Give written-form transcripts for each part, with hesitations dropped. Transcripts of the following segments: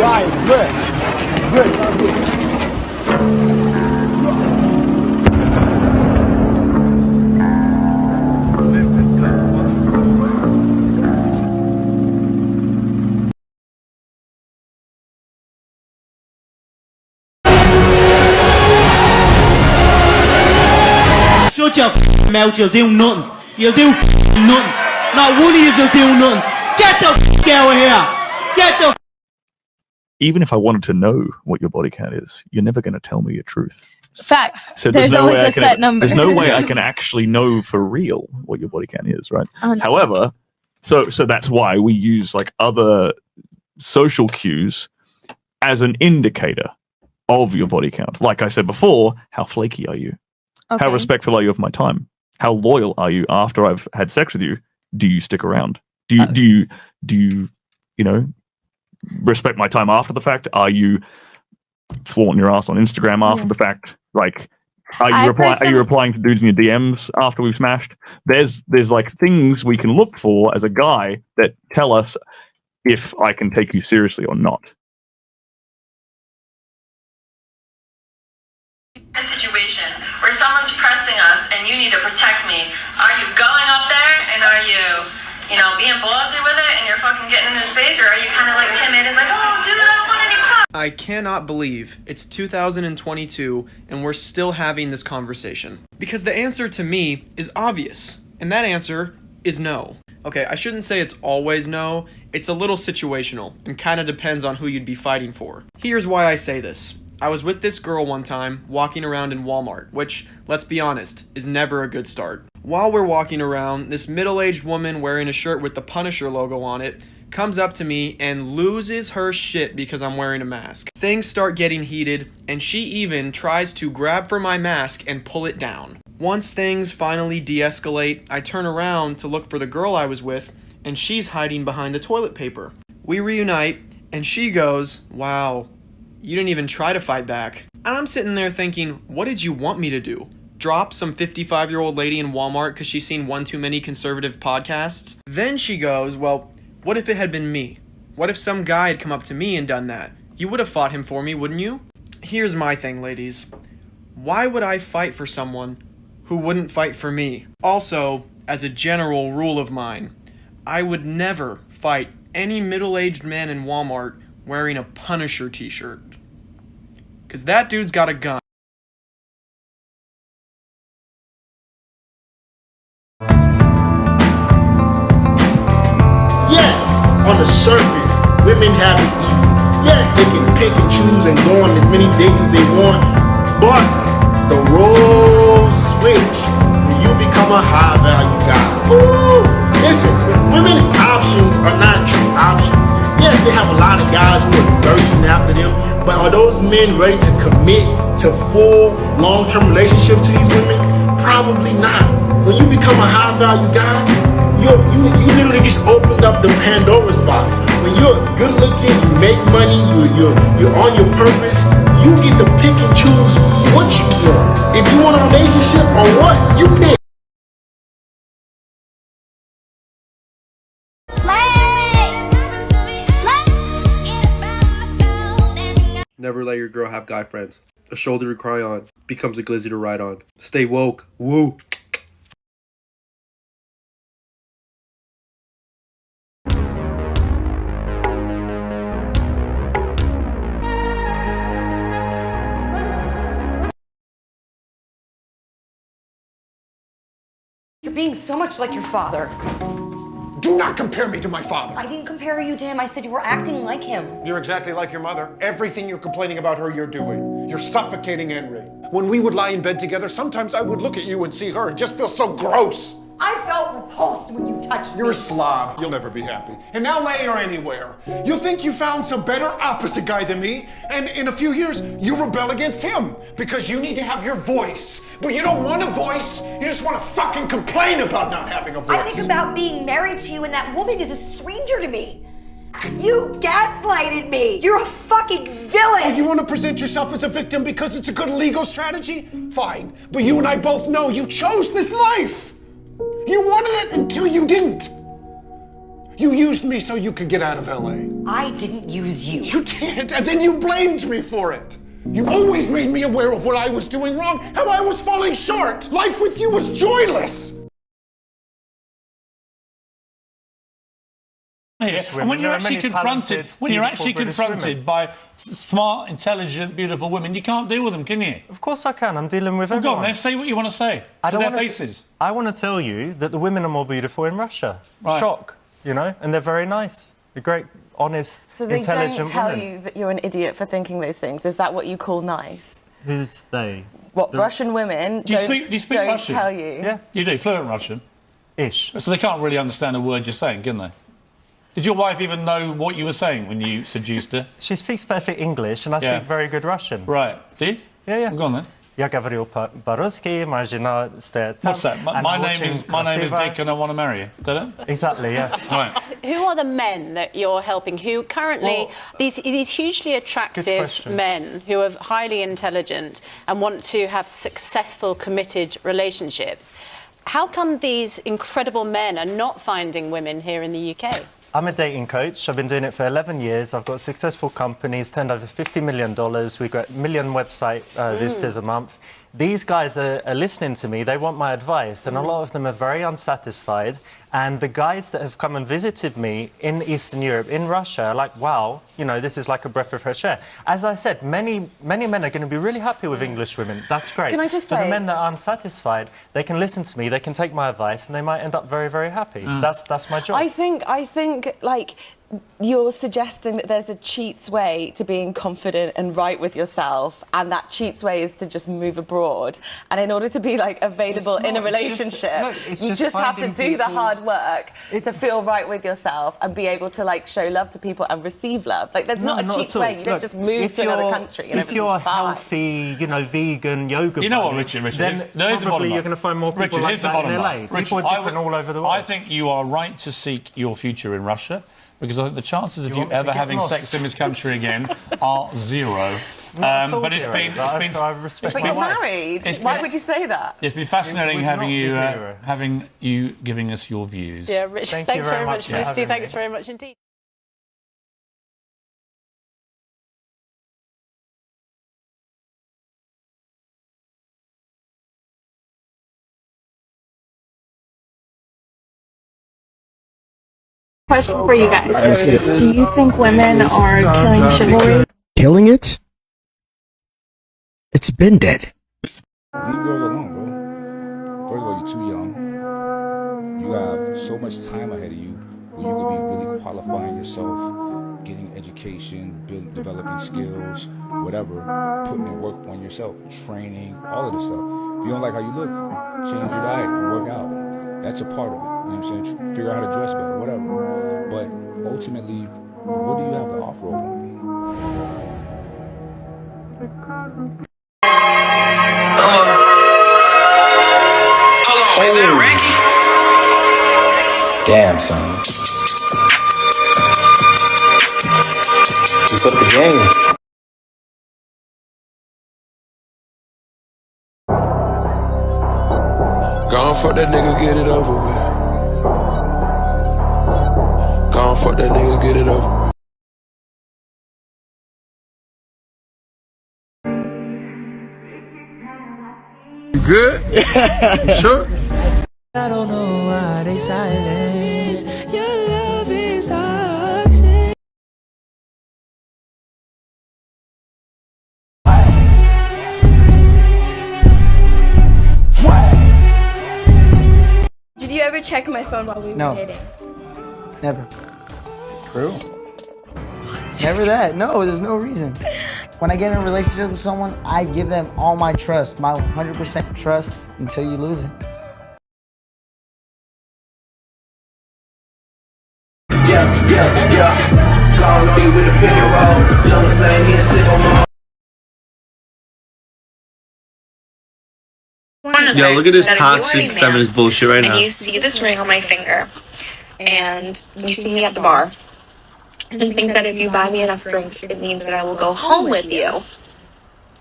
Right, good. Good. Shut your mouth, you'll do nothing. You'll do nothing. Not one of you'll do nothing. Get the out of here. Get the Even if I wanted to know what your body count is, you're never going to tell me your truth. Facts. So there's always a set number. There's no way I can actually know for real what your body count is, right? Oh, no. However, so that's why we use like other social cues as an indicator of your body count. Like I said before, how flaky are you? Okay. How respectful are you of my time? How loyal are you after I've had sex with you? Do you stick around? Do you respect my time after the fact? Are you flaunting your ass on Instagram after the fact? Like, are you replying to dudes in your DMs after we've smashed? There's like things we can look for as a guy that tell us if I can take you seriously or not. A situation where someone's pressing us and you need to protect me. Are you going up there and are you being ballsy with it and you're fucking getting in his face, or are you kind of like timid and like, oh dude, I don't want any crap? I cannot believe it's 2022 and we're still having this conversation. Because the answer to me is obvious, and that answer is no. Okay, I shouldn't say it's always no, it's a little situational and kind of depends on who you'd be fighting for. Here's why I say this. I was with this girl one time, walking around in Walmart, which, let's be honest, is never a good start. While we're walking around, this middle-aged woman wearing a shirt with the Punisher logo on it comes up to me and loses her shit because I'm wearing a mask. Things start getting heated, and she even tries to grab for my mask and pull it down. Once things finally de-escalate, I turn around to look for the girl I was with, and she's hiding behind the toilet paper. We reunite, and she goes, "Wow, you didn't even try to fight back." And I'm sitting there thinking, what did you want me to do? Drop some 55-year-old lady in Walmart because she's seen one too many conservative podcasts? Then she goes, well, what if it had been me? What if some guy had come up to me and done that? You would have fought him for me, wouldn't you? Here's my thing, ladies. Why would I fight for someone who wouldn't fight for me? Also, as a general rule of mine, I would never fight any middle-aged man in Walmart wearing a Punisher t-shirt. Because that dude's got a gun. Yes, on the surface, women have it easy. Yes, they can pick and choose and go on as many dates as they want. But the roles switch when you become a high-value guy. Ooh, listen, women's options are not true options. Yes, they have a lot of guys who are thirsting after them, but are those men ready to commit to full long-term relationships to these women? Probably not. When you become a high-value guy, you literally just opened up the Pandora's box. When you're good-looking, you make money, you're on your purpose, you get to pick and choose what you want. If you want a relationship or what, you pick. Never let your girl have guy friends. A shoulder to cry on becomes a glizzy to ride on. Stay woke. Woo. You're being so much like your father. Do not compare me to my father. I didn't compare you to him. I said you were acting like him. You're exactly like your mother. Everything you're complaining about her, you're doing. You're suffocating Henry. When we would lie in bed together, sometimes I would look at you and see her and just feel so gross. I felt repulsed when you touched me. You're a slob. You'll never be happy. And now lay her anywhere. You think you found some better opposite guy than me, and in a few years, you rebel against him because you need to have your voice. But you don't want a voice. You just want to fucking complain about not having a voice. I think about being married to you, and that woman is a stranger to me. You gaslighted me. You're a fucking villain. Oh, you want to present yourself as a victim because it's a good legal strategy? Fine. But you and I both know you chose this life. You wanted it until you didn't. You used me so you could get out of LA. I didn't use you. You did, and then you blamed me for it. You always made me aware of what I was doing wrong, how I was falling short. Life with you was joyless. And when you're actually confronted, by smart, intelligent, beautiful women, you can't deal with them, can you? Of course I can. I'm dealing with everyone. Go on, then say what you want to say to their faces. I want to tell you that the women are more beautiful in Russia. Right. Shock, you know, and they're very nice. They're great, honest, intelligent women. So they don't tell you that you're an idiot for thinking those things. Is that what you call nice? Who's they? What, Russian women do you speak Russian? Tell you? Yeah. You do, fluent Russian? Ish. So they can't really understand a word you're saying, can they? Did your wife even know what you were saying when you seduced her? She speaks perfect English and I speak very good Russian. Right. Do you? Yeah, yeah. Well, go on then. Я говорю по-русски, моя жена стоит там. What's that? My name is Dick and I want to marry you. Is that it? Exactly, yeah. Right. Who are the men that you're helping who currently, these hugely attractive men who are highly intelligent and want to have successful, committed relationships? How come these incredible men are not finding women here in the UK? I'm a dating coach. I've been doing it for 11 years. I've got successful companies, turned over $50 million. We've got 1 million website visitors a month. These guys are listening to me. They want my advice, and a lot of them are very unsatisfied. And the guys that have come and visited me in Eastern Europe, in Russia, are like, wow, you know, this is like a breath of fresh air. As I said, many men are going to be really happy with English women. That's great. Can I just say... For the men that are unsatisfied, they can listen to me, they can take my advice, and they might end up very, very happy. That's my job. I think, like, you're suggesting that there's a cheat's way to being confident and right with yourself, and that cheat's way is to just move abroad. And in order to be, like, available in a relationship, you just have to do the hard work to feel right with yourself and be able to, like, show love to people and receive love. Like, there's not a cheat's way. You don't just move to another country and if you're healthy, you know, vegan, yoga, you know what, Richard, then probably you're going to find more people like that in LA. People are different all over the world. I think you are right to seek your future in Russia, because I think the chances of you ever having sex in this country again are zero. But it's been but you're married. Why would you say that? It's been fascinating having you giving us your views. Yeah, Rich, thanks very much, Felicity. Thanks very much indeed. Question for you guys. Do you think women are killing chivalry? Killing it? It's been dead. Leave girls alone, bro. First of all, you're too young. You have so much time ahead of you where you could be really qualifying yourself, getting education, developing skills, whatever, putting in work on yourself, training, all of this stuff. If you don't like how you look, change your diet and work out. That's a part of it. You know what I'm saying? Figure out how to dress better, whatever. But ultimately, what do you have to offer a woman? Hold on, is that Ricky? Damn, son. Just up the game. Gone fuck that nigga, get it over with. Gone fuck that nigga, get it over. You good? You sure? I don't know why they silence. Your love is toxic. Did you ever check my phone while we were dating? Never. True. Never that. No, there's no reason. When I get in a relationship with someone, I give them all my trust, my 100% trust until you lose it. Yeah. Calling on you with a pick and roll. Young flame, he's sick on my. Yo, look at this toxic feminist bullshit right now. And you see this ring on my finger, and you see me at the bar, and think that if you buy me enough drinks, it means that I will go home with you.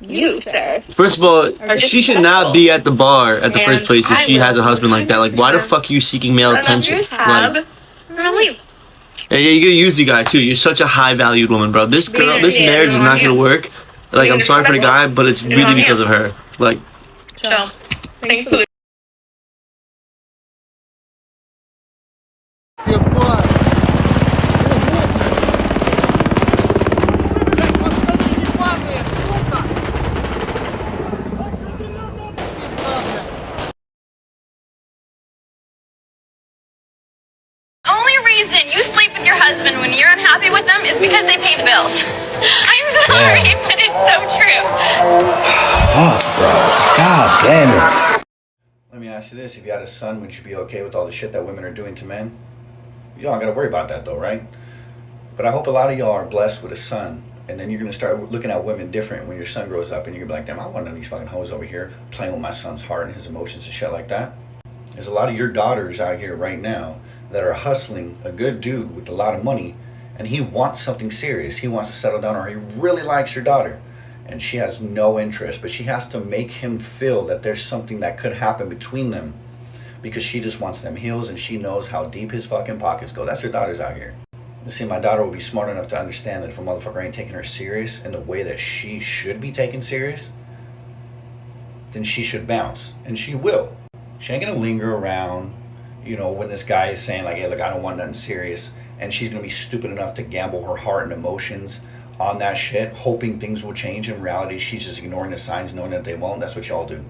You, sir. First of all, she should not be at the bar at the first place if she has a husband like that. Like, why the fuck are you seeking male attention? Like, I'm gonna leave. Yeah, you're gonna use the guy too. You're such a high valued woman, bro. This girl, this marriage is not gonna work. Like, I'm sorry for the guy, but it's really because of her. Like, So, bring food. Only reason you sleep with your husband when you're unhappy with them is because they pay the bills. I'm sorry, but it's so true. Fuck, bro. God damn it. Let me ask you this, if you had a son, would you be okay with all the shit that women are doing to men? Y'all don't gotta worry about that though, right? But I hope a lot of y'all are blessed with a son, and then you're gonna start looking at women different when your son grows up, and you're gonna be like, damn, I want none of these fucking hoes over here playing with my son's heart and his emotions and shit like that. There's a lot of your daughters out here right now that are hustling a good dude with a lot of money, and he wants something serious. He wants to settle down, or he really likes your daughter, and she has no interest, but she has to make him feel that there's something that could happen between them because she just wants them heels, and she knows how deep his fucking pockets go. That's her daughters out here. You see, my daughter will be smart enough to understand that if a motherfucker ain't taking her serious in the way that she should be taken serious, then she should bounce, and she will. She ain't gonna linger around, you know, when this guy is saying like, hey, look, I don't want nothing serious, and she's gonna be stupid enough to gamble her heart and emotions on that shit, hoping things will change. In reality, she's just ignoring the signs, knowing that they won't. That's what y'all do.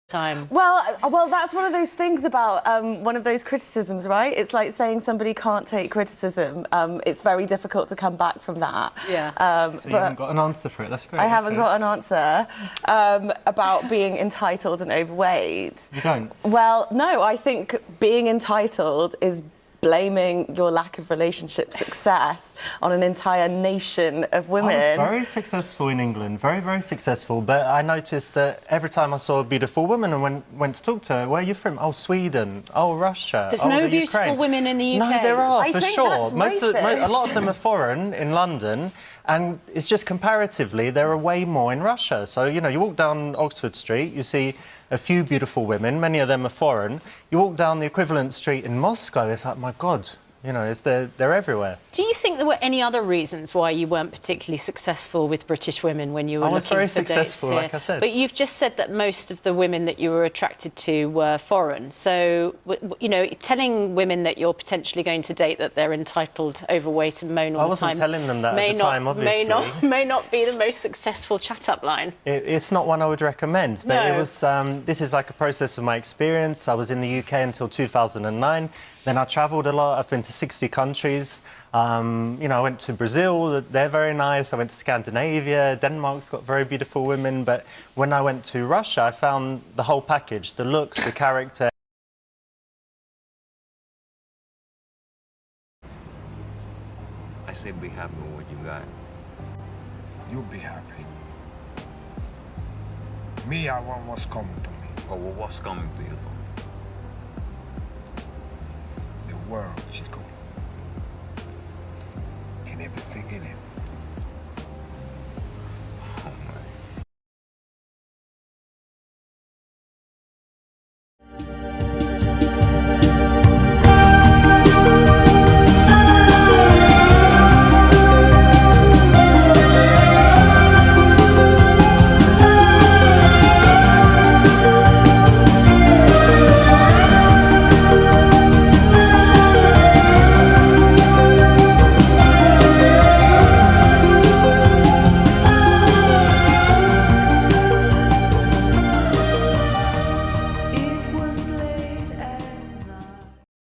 Time. Well, that's one of those things about one of those criticisms, right? It's like saying somebody can't take criticism. It's very difficult to come back from that. Yeah. So you haven't got an answer for it. That's great. I haven't got an answer about being entitled and overweight. You don't? Well, no, I think being entitled is blaming your lack of relationship success on an entire nation of women. I was very successful in England, very, very successful, but I noticed that every time I saw a beautiful woman and went to talk to her, where are you from? Oh, Sweden. Oh, Russia. There's oh, no the beautiful Ukraine. women in the UK. No, there are, I for think sure. that's A lot of them are foreign in London, and it's just comparatively, there are way more in Russia. So, you know, you walk down Oxford Street, you see a few beautiful women, many of them are foreign. You walk down the equivalent street in Moscow, it's like, my God, you know, they're everywhere. Do you think there were any other reasons why you weren't particularly successful with British women when you were looking for dates? I was very successful, like I said. But you've just said that most of the women that you were attracted to were foreign. So, you know, telling women that you're potentially going to date that they're entitled, overweight and moan all the time... I wasn't telling them that at the time, obviously. May not be the most successful chat-up line. It's not one I would recommend, but it was... this is like a process of my experience. I was in the UK until 2009. Then I travelled a lot. I've been to 60 countries. You know, I went to Brazil. They're very nice. I went to Scandinavia. Denmark's got very beautiful women. But when I went to Russia, I found the whole package, the looks, the character. I said be happy with what you got. You'll be happy. Me, I want what's coming to me. Oh, well, what's coming to you, The world, Chico. And everything in it.